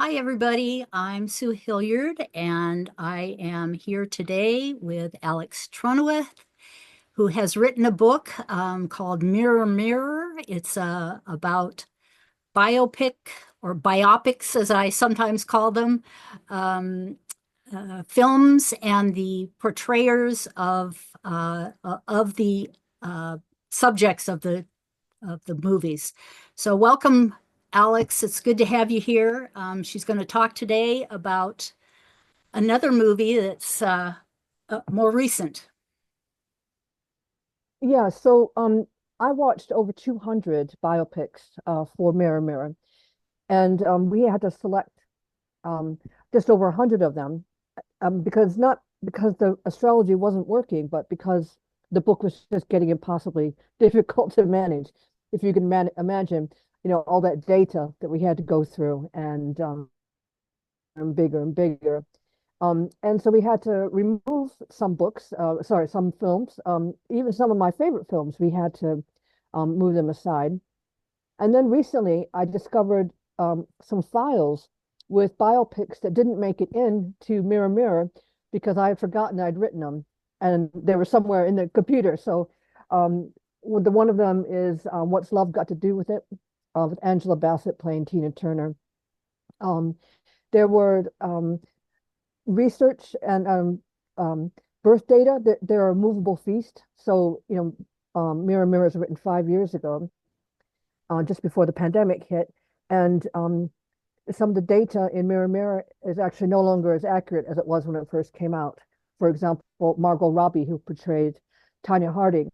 Hi, everybody. I'm Sue Hilliard, and I am here today with Alex Trenoweth, who has written a book called Mirror, Mirror. It's about biopic or biopics, as I sometimes call them, um, films and the portrayers of the subjects of the movies. So, welcome, Alex. It's good to have you here. She's going to talk today about another movie that's more recent. Yeah, so I watched over 200 biopics for Mirror Mirror, and we had to select um, just over 100 of them because not because the astrology wasn't working, but because the book was just getting impossibly difficult to manage. If you can imagine, all that data that we had to go through and bigger and bigger. And so we had to remove some books, sorry, some films, even some of my favorite films, we had to move them aside. And then recently I discovered some files with biopics that didn't make it into Mirror Mirror because I had forgotten I'd written them and they were somewhere in the computer. So one of them is What's Love Got to Do with It, with Angela Bassett playing Tina Turner. Um, there were research and birth data. They're a movable feast. So, Mirror Mirror was written 5 years ago, just before the pandemic hit. And some of the data in Mirror Mirror is actually no longer as accurate as it was when it first came out. For example, Margot Robbie, who portrayed Tanya Harding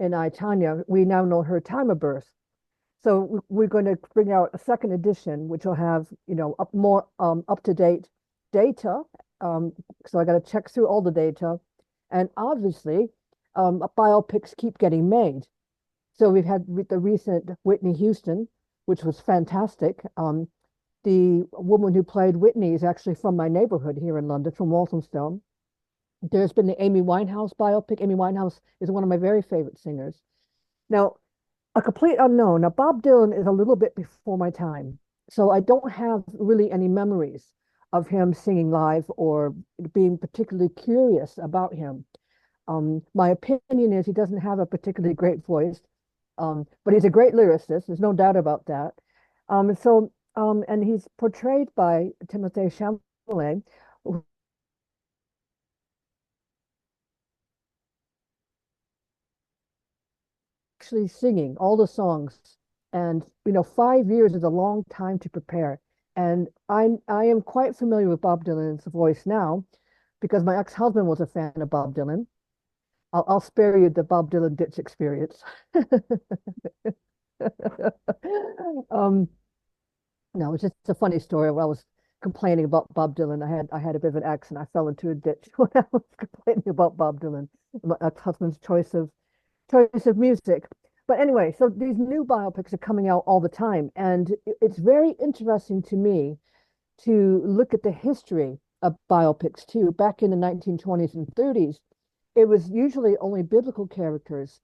in I, Tanya, we now know her time of birth. So we're going to bring out a second edition, which will have, more up-to-date data. So I got to check through all the data. And obviously, biopics keep getting made. So we've had the recent Whitney Houston, which was fantastic. The woman who played Whitney is actually from my neighborhood here in London, from Walthamstow. There's been the Amy Winehouse biopic. Amy Winehouse is one of my very favorite singers. Now, a complete unknown. Now, Bob Dylan is a little bit before my time, so I don't have really any memories of him singing live or being particularly curious about him. My opinion is he doesn't have a particularly great voice, but he's a great lyricist. There's no doubt about that. And he's portrayed by Timothée Chalamet, actually singing all the songs. And 5 years is a long time to prepare. And I am quite familiar with Bob Dylan's voice now because my ex-husband was a fan of Bob Dylan. I'll spare you the Bob Dylan ditch experience. um, no, it's just a funny story. When I was complaining about Bob Dylan, I had a bit of an accident. I fell into a ditch when I was complaining about Bob Dylan, my ex-husband's choice of music. But anyway, so these new biopics are coming out all the time, and it's very interesting to me to look at the history of biopics too. Back in the 1920s and 30s, it was usually only biblical characters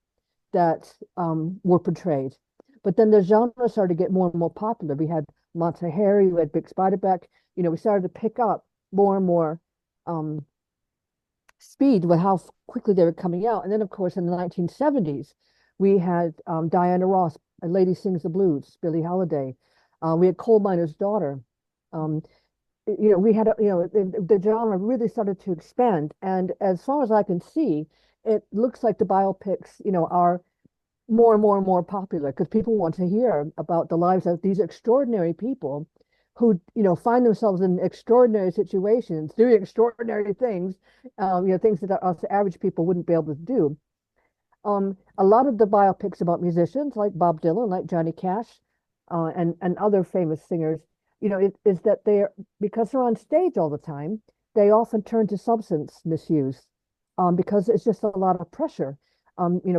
that were portrayed. But then the genre started to get more and more popular. We had Mata Hari, we had Big Spiderback. We started to pick up more and more um, speed with how quickly they were coming out. And then, of course, in the 1970s, we had Diana Ross, A Lady Sings the Blues, Billie Holiday. We had Coal Miner's Daughter. Um, we had, the genre really started to expand. And as far as I can see, it looks like the biopics, are more and more and more popular because people want to hear about the lives of these extraordinary people who find themselves in extraordinary situations doing extraordinary things, things that us average people wouldn't be able to do. A lot of the biopics about musicians like Bob Dylan, like Johnny Cash, and other famous singers, it is that they're, because they're on stage all the time, they often turn to substance misuse, because it's just a lot of pressure,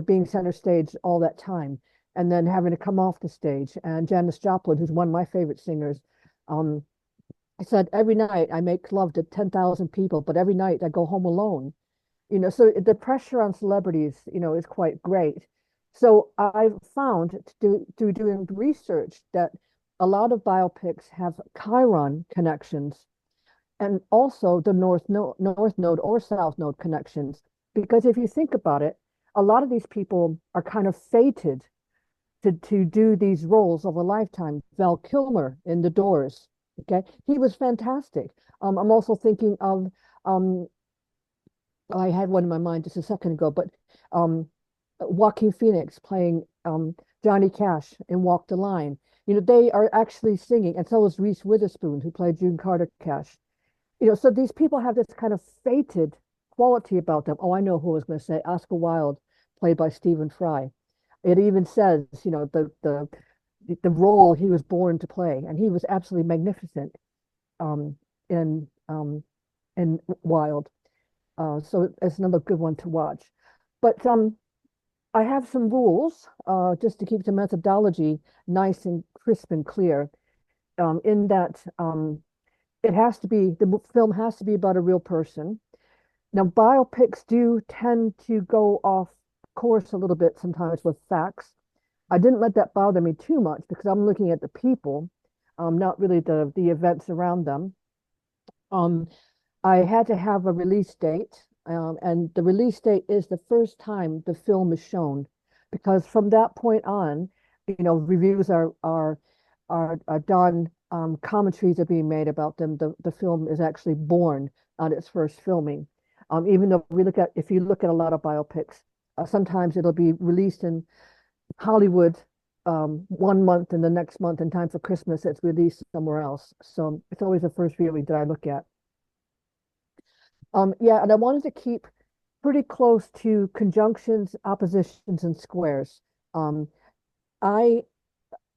being center stage all that time and then having to come off the stage. And Janis Joplin, who's one of my favorite singers, um, said, every night I make love to 10,000 people, but every night I go home alone. So the pressure on celebrities, is quite great. So I've found through doing research that a lot of biopics have Chiron connections and also the north node or south node connections. Because if you think about it, a lot of these people are kind of fated to do these roles of a lifetime. Val Kilmer in The Doors, okay, he was fantastic. I'm also thinking of um, I had one in my mind just a second ago, but um, Joaquin Phoenix playing Johnny Cash in Walk the Line. You know, they are actually singing, and so is Reese Witherspoon, who played June Carter Cash. You know, so these people have this kind of fated quality about them. Oh, I know who I was going to say. Oscar Wilde, played by Stephen Fry. It even says, you know, the role he was born to play, and he was absolutely magnificent um, in Wilde. So it's another good one to watch. But I have some rules just to keep the methodology nice and crisp and clear. In that it has to be the film has to be about a real person. Now, biopics do tend to go off course a little bit sometimes with facts. I didn't let that bother me too much because I'm looking at the people, not really the events around them. Um, I had to have a release date, and the release date is the first time the film is shown, because from that point on, you know, reviews are done, commentaries are being made about them. The film is actually born on its first filming. Even though if you look at a lot of biopics, sometimes it'll be released in Hollywood 1 month, and the next month in time for Christmas, it's released somewhere else. So it's always the first viewing that I look at. Yeah, and I wanted to keep pretty close to conjunctions, oppositions, and squares. Um, I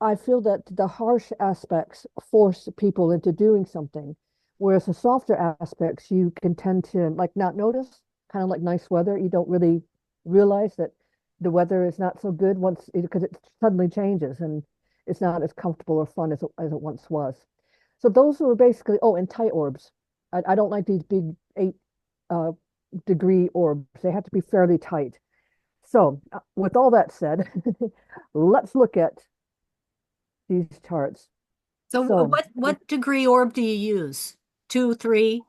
I feel that the harsh aspects force people into doing something, whereas the softer aspects you can tend to like not notice, kind of like nice weather. You don't really realize that the weather is not so good once because it suddenly changes and it's not as comfortable or fun as it once was. So those were basically, oh, and tight orbs. I don't like these big 8 degree orbs. They have to be fairly tight. So, with all that said, let's look at these charts. So So, what degree orb do you use? Two, three?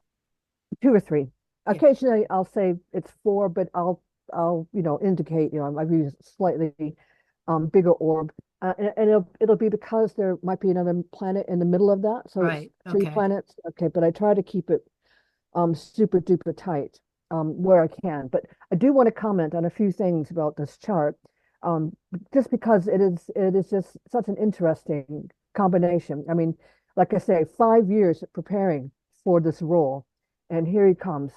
2 or 3. Yeah. Occasionally, I'll say it's 4, but I'll indicate I've used slightly bigger orb, and it'll be because there might be another planet in the middle of that. So it's Right. three Okay. planets. Okay, but I try to keep it super duper tight where I can. But I do want to comment on a few things about this chart, just because it is just such an interesting combination. I mean, like I say, 5 years preparing for this role, and here he comes.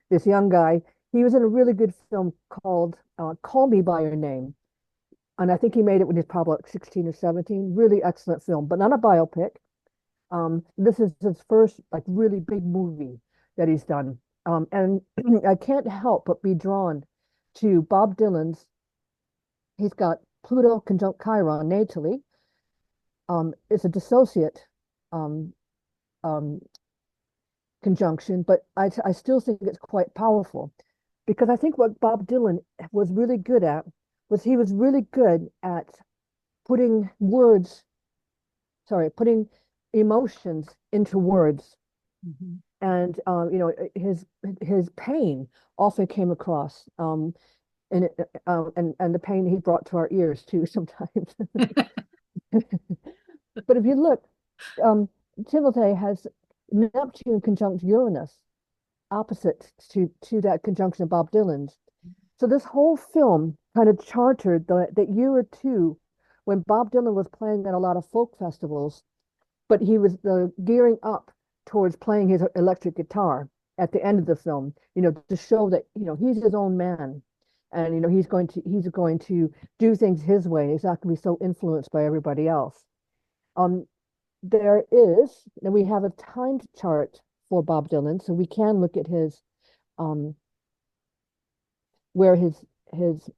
This young guy. He was in a really good film called "Call Me by Your Name," and I think he made it when he was probably like 16 or 17. Really excellent film, but not a biopic. This is his first like really big movie that he's done. And I can't help but be drawn to Bob Dylan's. He's got Pluto conjunct Chiron natally. It's a dissociate um, um, conjunction, but I still think it's quite powerful because I think what Bob Dylan was really good at was he was really good at putting words, sorry, putting emotions into words. Mhm. And his pain often came across, and the pain he brought to our ears too sometimes. But if you look, um, Timothy has Neptune conjunct Uranus opposite to that conjunction of Bob Dylan's. So this whole film kind of chartered that year or two when Bob Dylan was playing at a lot of folk festivals, but he was gearing up towards playing his electric guitar at the end of the film, to show that, he's his own man. And, he's going to do things his way. He's not going to be so influenced by everybody else. Um, then we have a timed chart for Bob Dylan, so we can look at um, where his, his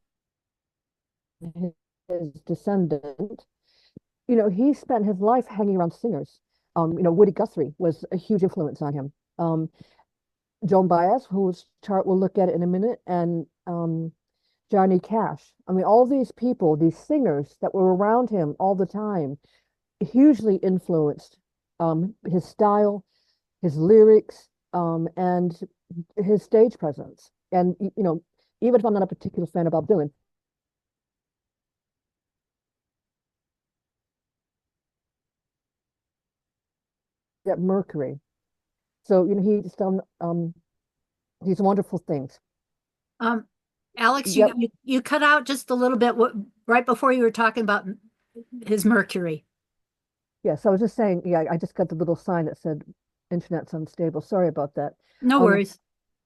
descendant, he spent his life hanging around singers. Woody Guthrie was a huge influence on him. Joan Baez, whose chart we'll look at it in a minute, and Johnny Cash. I mean, all these people, these singers that were around him all the time, hugely influenced his style, his lyrics, and his stage presence. And even if I'm not a particular fan of Bob Dylan, that Mercury. So he's done these wonderful things. Um, Alex, Yep. you cut out just a little bit right before you were talking about his Mercury. Yeah. So I was just saying, yeah, I just got the little sign that said internet's unstable. Sorry about that. No Um, worries.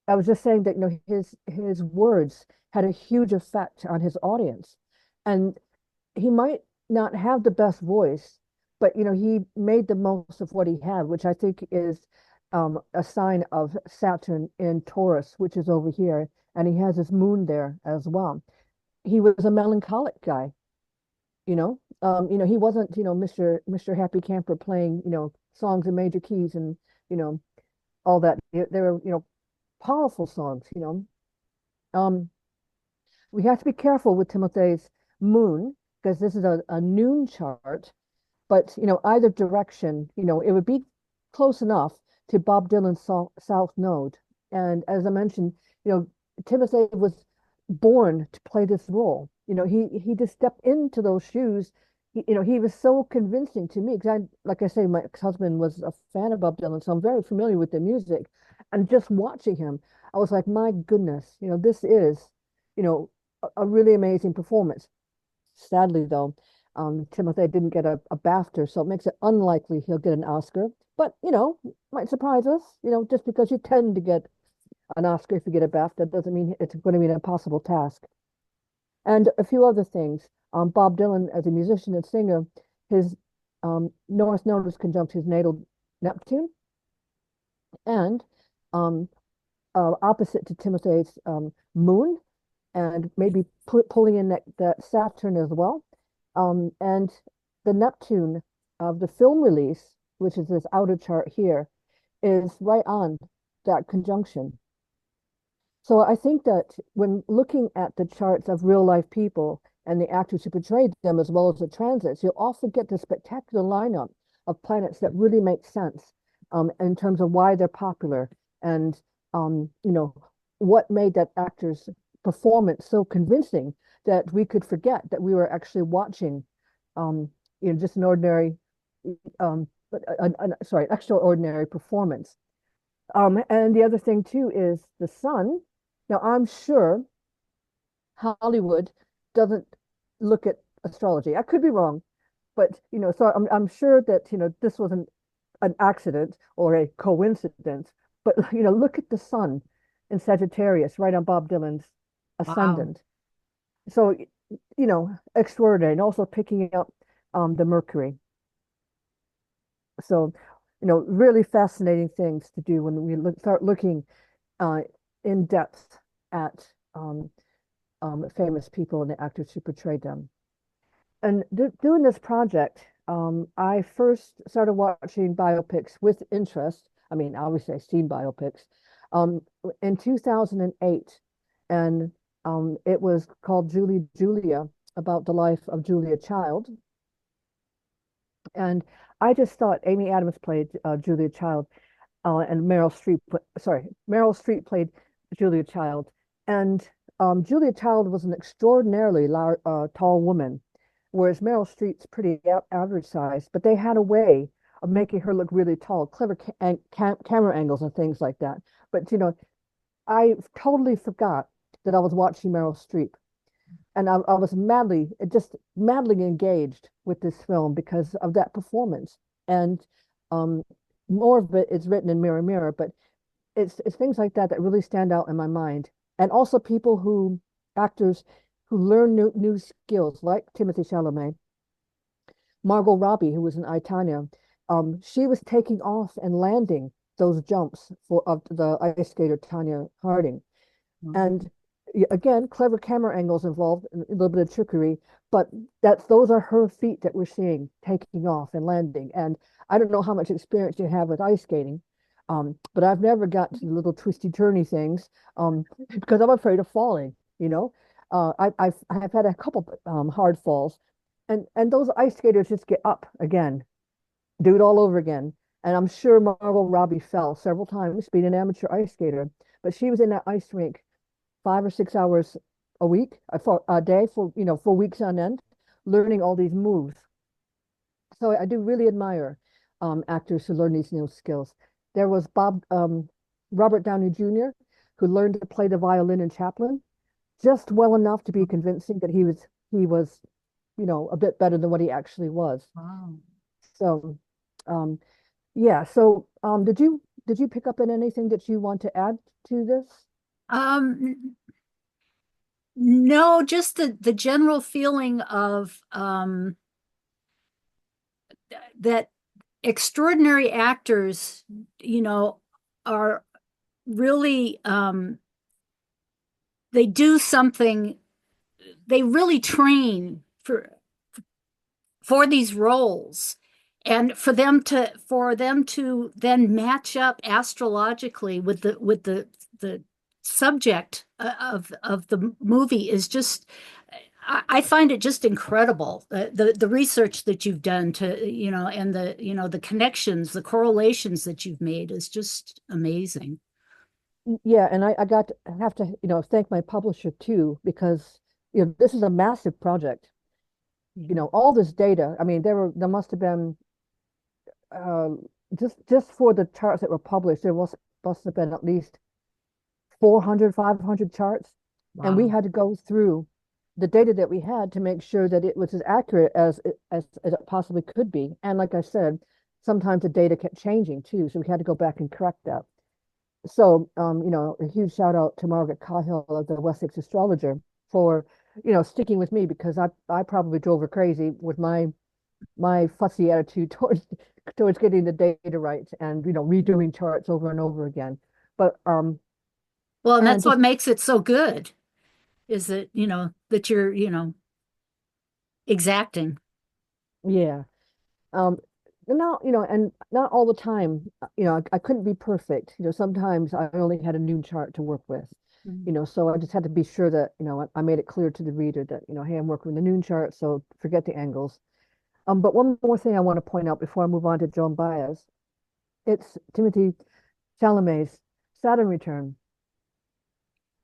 I was just saying that his words had a huge effect on his audience, and he might not have the best voice, but he made the most of what he had, which I think is a sign of Saturn in Taurus, which is over here, and he has his moon there as well. He was a melancholic guy, he wasn't, Mr. Happy Camper playing, songs in major keys and, you know, all that. They were, powerful songs, Um, we have to be careful with Timothy's moon because this is a noon chart, but either direction, it would be close enough to Bob Dylan's South Node. And as I mentioned, you know, Timothy was born to play this role. He just stepped into those shoes. He was so convincing to me because like I say, my ex-husband was a fan of Bob Dylan, so I'm very familiar with the music. And just watching him, I was like, my goodness, this is, a really amazing performance. Sadly, though, Timothy didn't get a BAFTA, so it makes it unlikely he'll get an Oscar. But, might surprise us. Just because you tend to get an Oscar if you get a BAFTA doesn't mean it's going to be an impossible task. And a few other things. Bob Dylan, as a musician and singer, his North Node is conjunct his natal Neptune, and um, opposite to Timothy's moon, and maybe pulling in that Saturn as well. And the Neptune of the film release, which is this outer chart here, is right on that conjunction. So I think that when looking at the charts of real life people and the actors who portrayed them, as well as the transits, you'll often get this spectacular lineup of planets that really make sense in terms of why they're popular and what made that actor's performance so convincing that we could forget that we were actually watching just an ordinary sorry, extraordinary performance. And the other thing too is the sun. Now, I'm sure Hollywood doesn't look at astrology. I could be wrong, but so I'm sure that this wasn't an accident or a coincidence. But look at the sun in Sagittarius, right on Bob Dylan's Wow. ascendant. So extraordinary, and also picking up the Mercury. So really fascinating things to do when we start looking uh, in depth at famous people and the actors who portrayed them. And doing this project, I first started watching biopics with interest. I mean, obviously, I've seen biopics um, in 2008, and it was called Julia, about the life of Julia Child. And I just thought Amy Adams played Julia Child, and Meryl Streep played Julia Child. And Julia Child was an extraordinarily tall woman, whereas Meryl Streep's pretty average size, but they had a way of making her look really tall, clever camera angles and things like that. But, I totally forgot that I was watching Meryl Streep. And I was just madly engaged with this film because of that performance. And um, more of it is written in Mirror Mirror, but it's things like that that really stand out in my mind. And also actors who learn new skills, like Timothy Chalamet, Margot Robbie, who was in I, Tonya. She was taking off and landing those jumps for of the ice skater Tanya Harding. And again, clever camera angles involved, and a little bit of trickery, but those are her feet that we're seeing taking off and landing. And I don't know how much experience you have with ice skating, but I've never got to the little twisty turny things because I'm afraid of falling. I've had a couple hard falls, and those ice skaters just get up again, do it all over again. And I'm sure Margot Robbie fell several times being an amateur ice skater, but she was in that ice rink 5 or 6 hours a week, for a day, for weeks on end, learning all these moves. So I do really admire actors who learn these new skills. There was Robert Downey Jr., who learned to play the violin in Chaplin just well enough to be convincing that he was a bit better than what he actually was. Wow. So um, yeah. So did you pick up on anything that you want to add to this? Um, no, just the general feeling of that extraordinary actors, you know, are really they do something, they really train for these roles, and for them to then match up astrologically with the subject of the movie is just, I find it just incredible. The research that you've done to, and the connections, the correlations that you've made is just amazing. Yeah, and I have to, thank my publisher too, because this is a massive project. Mhm. All this data. I mean, there must have been uh, just for the charts that were published, there must have been at least 400, 500 charts, and we Wow. had to go through the data that we had to make sure that it was as accurate as it possibly could be. And like I said, sometimes the data kept changing too, so we had to go back and correct that. So, a huge shout out to Margaret Cahill of the Wessex Astrologer for, sticking with me because I probably drove her crazy with my fussy attitude towards getting the data right and, redoing charts over and over again. But Well, and and that's what just makes it so good, is that, that you're, exacting. yeah. Um, and not all the time, I couldn't be perfect. Sometimes I only had a noon chart to work with, Mm. so I just had to be sure that, I made it clear to the reader that, hey, I'm working with the noon chart, so forget the angles. But one more thing I want to point out before I move on to Joan Baez, it's Timothy Chalamet's Saturn return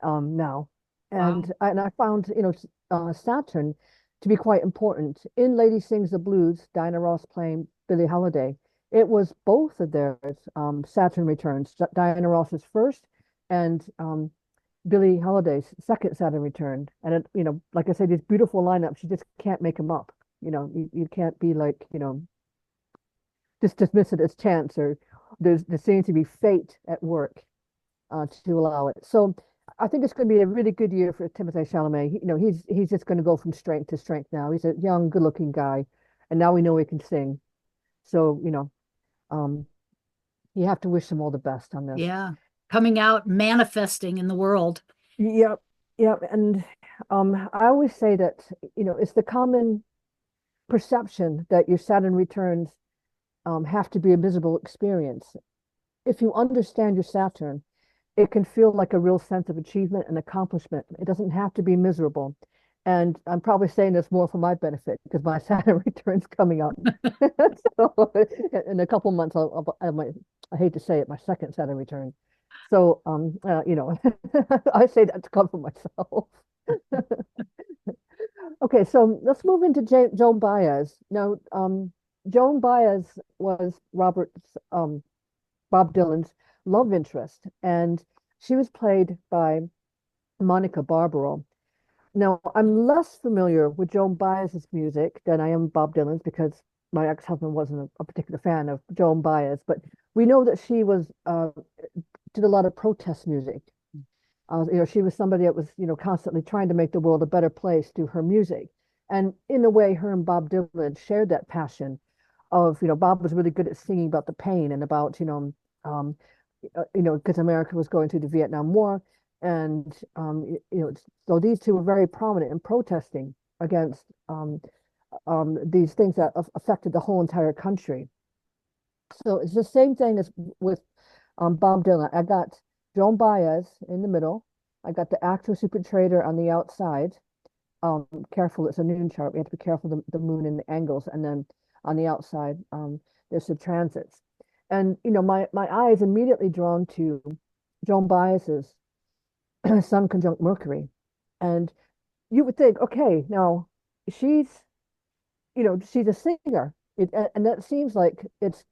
now. Wow. And I found, Saturn to be quite important. In Lady Sings the Blues, Diana Ross playing Billie Holiday, it was both of theirs Saturn returns, Diana Ross's first and Billie Holiday's second Saturn return. And like I said, these beautiful lineups, you just can't make them up. You can't be like, just dismiss it as chance or there seems to be fate at work to allow it. So I think it's going to be a really good year for Timothée Chalamet. He's just going to go from strength to strength now. He's a young, good-looking guy, and now we know he can sing. So um, you have to wish him all the best on this. Yeah. Coming out, manifesting in the world. Yep, yep. And I always say that it's the common perception that your Saturn returns have to be a miserable experience. If you understand your Saturn, it can feel like a real sense of achievement and accomplishment. It doesn't have to be miserable. And I'm probably saying this more for my benefit because my Saturn return's coming up. So in a couple months, I hate to say it, my second Saturn return. So, I say that to cover myself. Okay, so let's move into Joan Baez. Now, Joan Baez was Bob Dylan's love interest, and she was played by Monica Barbaro. Now, I'm less familiar with Joan Baez's music than I am Bob Dylan's because my ex-husband wasn't a particular fan of Joan Baez, but we know that she did a lot of protest music. She was somebody that was, constantly trying to make the world a better place through her music. And in a way, her and Bob Dylan shared that passion of, Bob was really good at singing about the pain and about, because America was going through the Vietnam War. And, so these two were very prominent in protesting against these things that affected the whole entire country. So it's the same thing as with Bob Dylan. I got Joan Baez in the middle. I got the actress who portrayed her on the outside. careful. It's a noon chart. We have to be careful the moon and the angles. And then on the outside, there's the transits. And my eye is immediately drawn to Joan Baez's Sun conjunct Mercury. And you would think, okay, now she's she's a singer. And that seems like it's,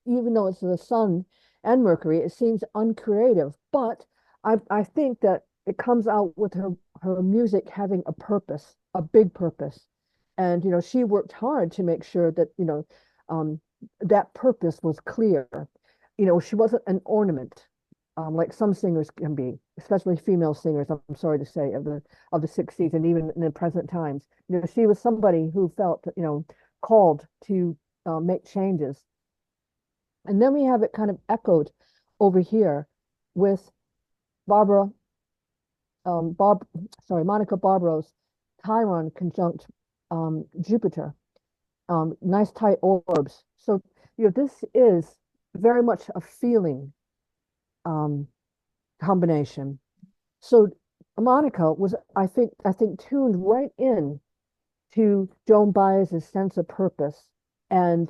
even though it's the Sun and Mercury, it seems uncreative. But I think that it comes out with her music having a purpose, a big purpose. And she worked hard to make sure that um, that purpose was clear. She wasn't an ornament, like some singers can be, especially female singers. I'm sorry to say, of the '60s and even in the present times. She was somebody who felt called to make changes. And then we have it kind of echoed over here with Barbara, Barb, sorry, Monica Barbara's Chiron conjunct Jupiter, nice tight orbs. So, this is very much a feeling um, combination. So Monica was, I think, tuned right in to Joan Baez's sense of purpose. And,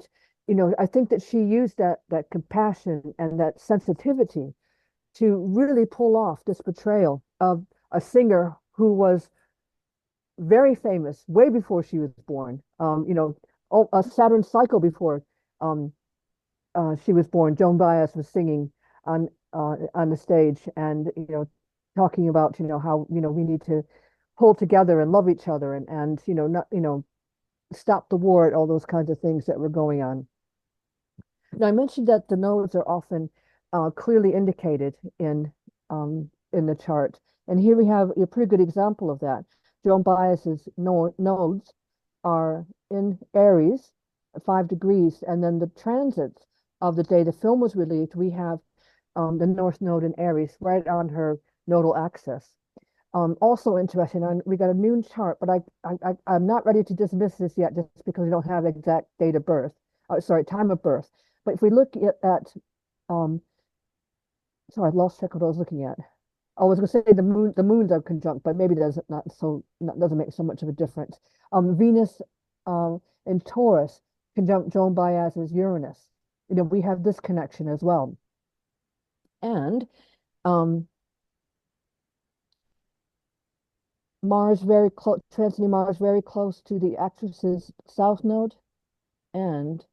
I think that she used that compassion and that sensitivity to really pull off this portrayal of a singer who was very famous way before she was born. A Saturn cycle before um, she was born. Joan Baez was singing on the stage, and talking about how we need to pull together and love each other, and not stop the war, all those kinds of things that were going on. Now, I mentioned that the nodes are often clearly indicated in the chart, and here we have a pretty good example of that. Joan Baez's nodes are in Aries, 5 degrees, and then the transits of the day the film was released, we have the North Node in Aries right on her nodal axis. Also interesting, we got a noon chart, but I'm not ready to dismiss this yet just because we don't have exact date of birth. Sorry, time of birth. But if we look um, sorry, I lost track of what I was looking at. I was going to say the moons are conjunct, but maybe doesn't make so much of a difference. Venus in Taurus conjunct Joan Baez's Uranus. We have this connection as well. And um, Mars very close, transiting Mars very close to the actress's south node. And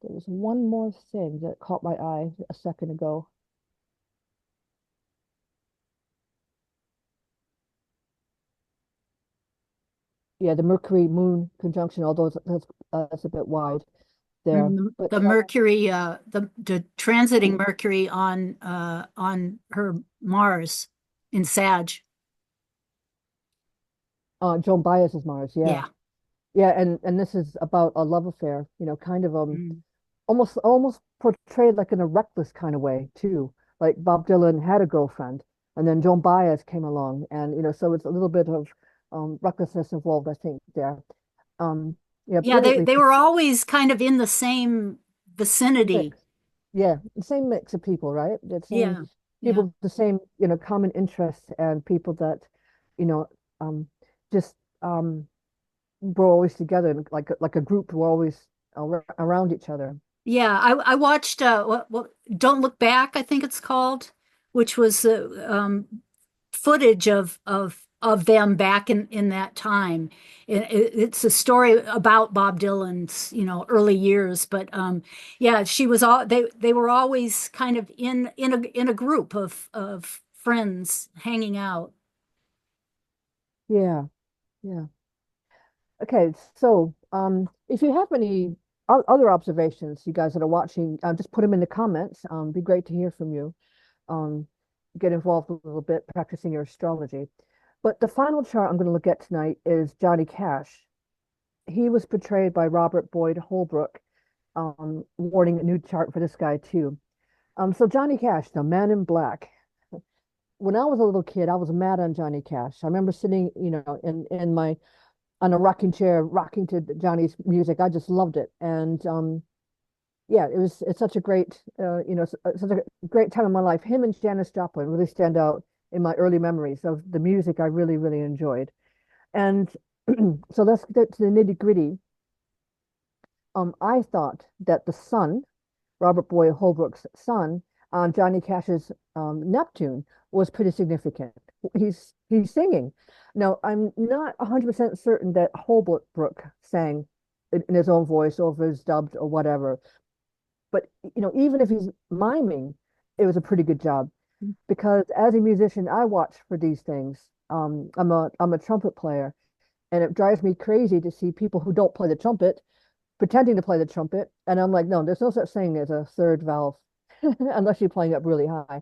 there was one more thing that caught my eye a second ago. Yeah, the Mercury Moon conjunction, although that's a bit wide there. But The Mercury, the transiting Mercury on her Mars in Sag. Joan Baez's Mars, yeah. Yeah. Yeah, and this is about a love affair, kind of Mm. almost portrayed like in a reckless kind of way too. Like Bob Dylan had a girlfriend, and then Joan Baez came along, and so it's a little bit of recklessness involved, I think, there. Yeah, Yeah, brilliantly they were always kind of in the same vicinity. mix. Yeah, the same mix of people, right? The same Yeah. people Yeah. with the same, common interests, and people that, you know, um, just we're always together, and like a group. We're always around each other. Yeah, I watched what Don't Look Back, I think it's called, which was footage of them back in that time. It's a story about Bob Dylan's, early years, but yeah, she was all they were always kind of in a group of friends hanging out. Yeah, yeah. Okay, so if you have any other observations, you guys that are watching, just put them in the comments. Be great to hear from you. Um, get involved a little bit, practicing your astrology. But the final chart I'm going to look at tonight is Johnny Cash. He was portrayed by Robert Boyd Holbrook, warning a new chart for this guy too. So Johnny Cash, the Man in Black. When I was a little kid, I was mad on Johnny Cash. I remember sitting, in my on a rocking chair, rocking to Johnny's music. I just loved it, and yeah, it's such a great, such a great time in my life. Him and Janis Joplin really stand out in my early memories of the music I really, really enjoyed. And so let's get to the nitty-gritty. I thought that the sun, Robert Boyd Holbrook's son, on Johnny Cash's Neptune was pretty significant. He's singing. Now, I'm not 100% certain that Holbrook sang in his own voice or if it was dubbed or whatever. But even if he's miming, it was a pretty good job because as a musician, I watch for these things. I'm a trumpet player, and it drives me crazy to see people who don't play the trumpet pretending to play the trumpet. And I'm like, no, there's no such thing as a third valve unless you're playing up really high.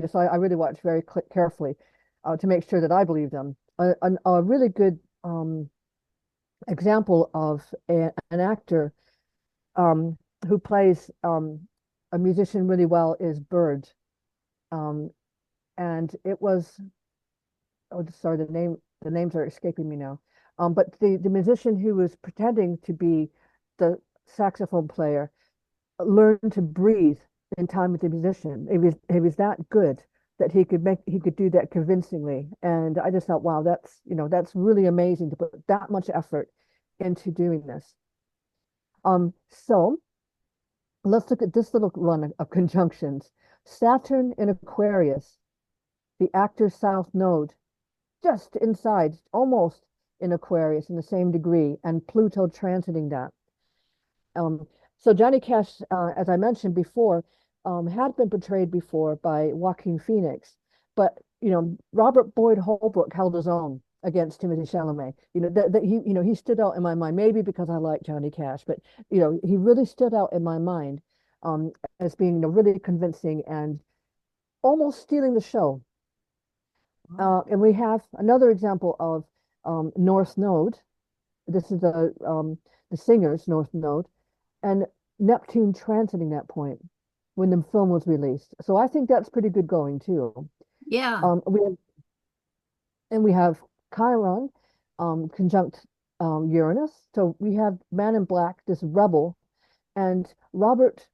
So I really watch very carefully to make sure that I believe them. A really good example of an actor um, who plays a musician really well is Bird. Um, and it was, oh, sorry, the names are escaping me now. But the musician who was pretending to be the saxophone player learned to breathe in time with the musician. He was that good that he could do that convincingly. And I just thought, wow, that's really amazing to put that much effort into doing this. So let's look at this little run of conjunctions. Saturn in Aquarius, the actor's south node, just inside, almost in Aquarius in the same degree, and Pluto transiting that. Um, so Johnny Cash, as I mentioned before, had been portrayed before by Joaquin Phoenix, but Robert Boyd Holbrook held his own against Timothy Chalamet. He stood out in my mind, maybe because I like Johnny Cash, but he really stood out in my mind as being really convincing and almost stealing the show. And we have another example of North Node. This is the singer's North Node, and Neptune transiting that point when the film was released. So I think that's pretty good going too. Yeah. Um, we have, and we have Chiron conjunct Uranus. So we have Man in Black, this rebel, and Robert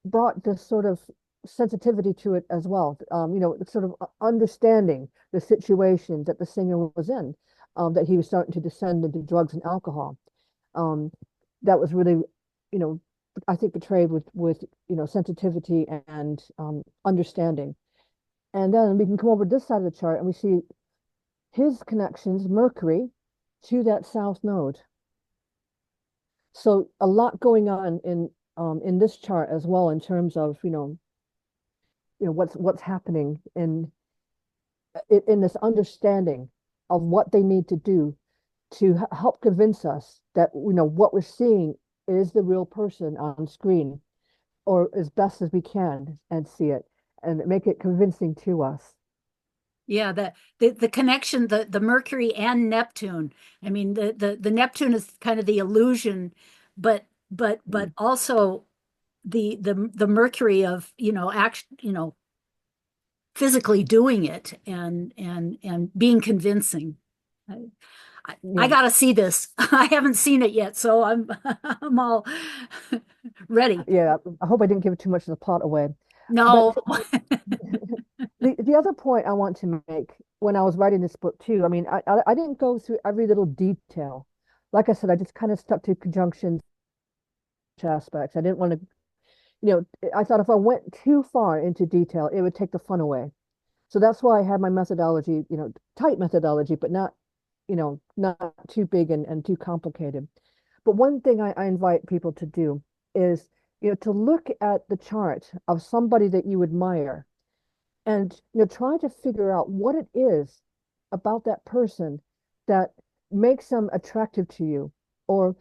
brought this sort of sensitivity to it as well. Sort of understanding the situation that the singer was in, that he was starting to descend into drugs and alcohol. Um, that was really, you know, I think portrayed with sensitivity and understanding. And then we can come over this side of the chart and we see his connections, Mercury, to that south node. So a lot going on in this chart as well in terms of what's happening in this understanding of what they need to do to help convince us that what we're seeing is the real person on screen, or as best as we can and see it and make it convincing to us. Yeah, the connection, the Mercury and Neptune. I mean, the Neptune is kind of the illusion, but also the Mercury of, act, physically doing it and being convincing. I, I Yeah, gotta see this. I haven't seen it yet, so I'm I'm all ready. yeah. I hope I didn't give too much of the plot away. No. But the other point I want to make when I was writing this book too, I mean, I didn't go through every little detail. Like I said, I just kind of stuck to conjunctions aspects. I didn't want to, I thought if I went too far into detail, it would take the fun away. So that's why I had my methodology, tight methodology, but not too big and too complicated. But one thing I invite people to do is, to look at the chart of somebody that you admire and try to figure out what it is about that person that makes them attractive to you, or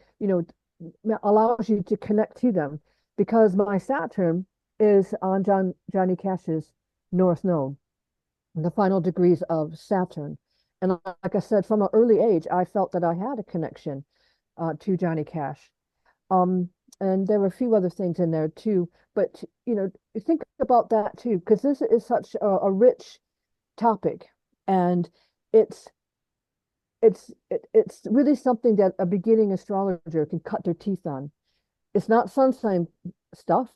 allows you to connect to them, because my Saturn is on Johnny Cash's North Node, the final degrees of Saturn. And like I said, from an early age, I felt that I had a connection to Johnny Cash. Um, and there were a few other things in there too. But think about that too, because this is such a rich topic, and it's it's really something that a beginning astrologer can cut their teeth on. It's not sun sign stuff,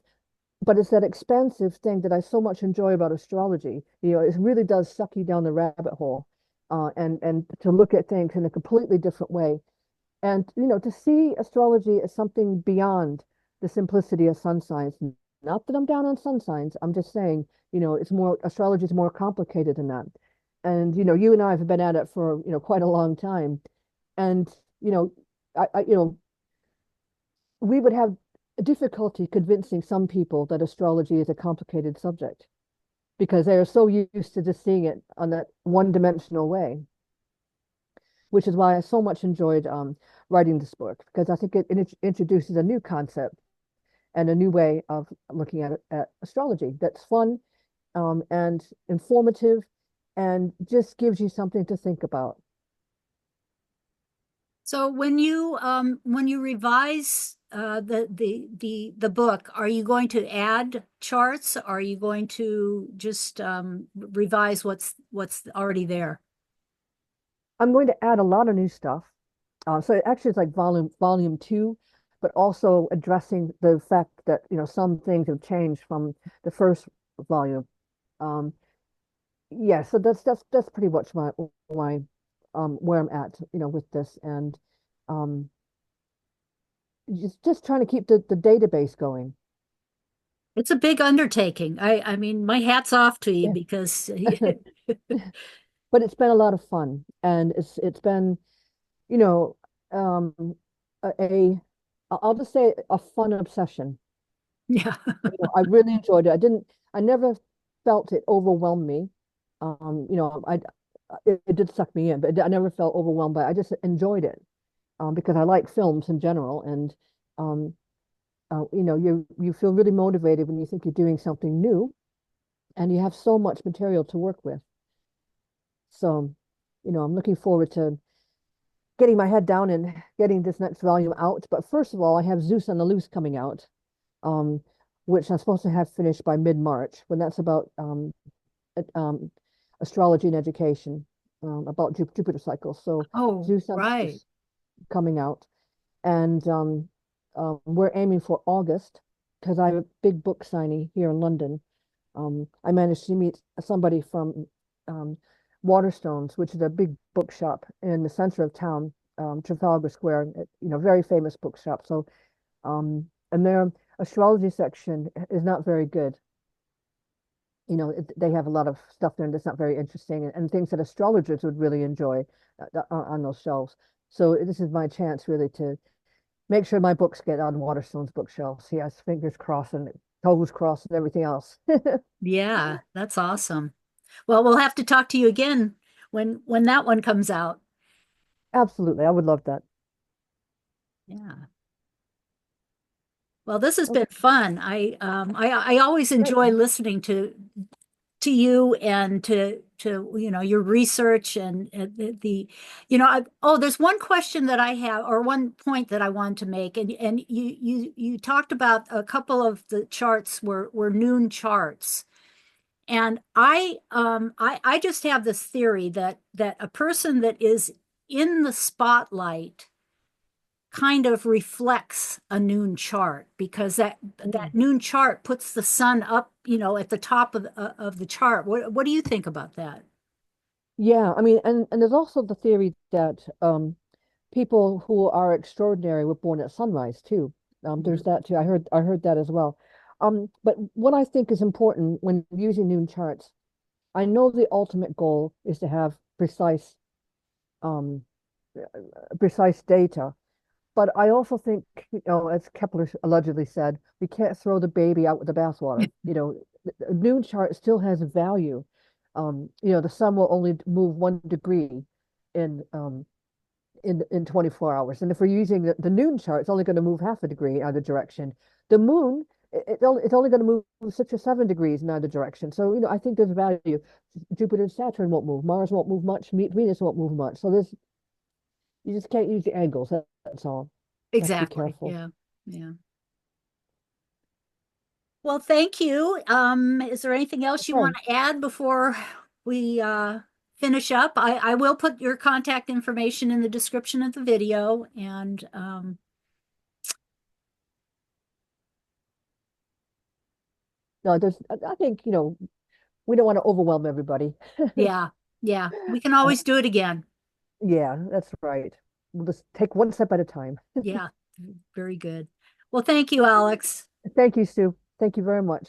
but it's that expansive thing that I so much enjoy about astrology. It really does suck you down the rabbit hole. and to look at things in a completely different way. And, to see astrology as something beyond the simplicity of sun signs. Not that I'm down on sun signs. I'm just saying, astrology is more complicated than that. And, you and I have been at it for, quite a long time. And, you know, we would have difficulty convincing some people that astrology is a complicated subject because they are so used to just seeing it on that one-dimensional way, which is why I so much enjoyed writing this book because I think it introduces a new concept and a new way of looking at astrology that's fun and informative and just gives you something to think about. So when you revise the book, are you going to add charts? Are you going to just revise what's already there? I'm going to add a lot of new stuff. So it actually it's like volume two, but also addressing the fact that some things have changed from the first volume. Um, yeah, so that's pretty much my where I'm at, with this, and um, just trying to keep the database going. It's a big undertaking. I mean, my hat's off to you Yeah. because But it's been a lot of fun, and it's been you know um, a I'll just say a fun obsession. yeah. I really enjoyed it. I never felt it overwhelm me. It did suck me in, but I never felt overwhelmed by it. I just enjoyed it because I like films in general, and um, you feel really motivated when you think you're doing something new, and you have so much material to work with. So, I'm looking forward to getting my head down and getting this next volume out. But first of all, I have Zeus on the Loose coming out, um, which I'm supposed to have finished by mid-March, when that's about um, astrology and education, about Jupiter cycles. So Oh, Zeus on the right. Loose coming out, and we're aiming for August because I have a big book signing here in London. I managed to meet somebody from um, Waterstones, which is a big bookshop in the center of town, Trafalgar Square. Very famous bookshop. So, and their astrology section is not very good. They have a lot of stuff there that's not very interesting, and things that astrologers would really enjoy on those shelves. So this is my chance really to make sure my books get on Waterstone's bookshelves. Yes, fingers crossed and toes crossed and everything else. Yeah, that's awesome. Well, we'll have to talk to you again when that one comes out. Absolutely, I would love that. Yeah. Well, this has Okay, been fun. I always great. enjoy listening to you and to your research and the there's one question that I have or one point that I want to make and you talked about a couple of the charts were noon charts and I just have this theory that a person that is in the spotlight kind of reflects a noon chart because that Mm. noon chart puts the sun up, at the top of the chart. What do you think about that? Yeah, I mean, and there's also the theory that people who are extraordinary were born at sunrise too. There's Mhm. that too. I heard that as well. But what I think is important when using noon charts, I know the ultimate goal is to have um, precise data. But I also think, as Kepler allegedly said, we can't throw the baby out with the bathwater. The noon chart still has value. The sun will only move 1 degree in in 24 hours. And if we're using the noon chart, it's only going to move half a degree in either direction. The moon, it's only going to move 6 or 7 degrees in either direction. So, I think there's value. Jupiter and Saturn won't move. Mars won't move much. Venus won't move much. So you just can't use the angles. That's all. Have to be Exactly. careful. Yeah. Yeah. Well, thank you. Is there anything else you want Okay. to add before we finish up? I will put your contact information in the description of the video and No, I think, we don't want to overwhelm everybody. yeah. Yeah, we can Uh, always do it again. yeah, that's right. We'll just take one step at a time. Yeah, very good. Well, thank you, Alex. Thank you, Sue. Thank you very much.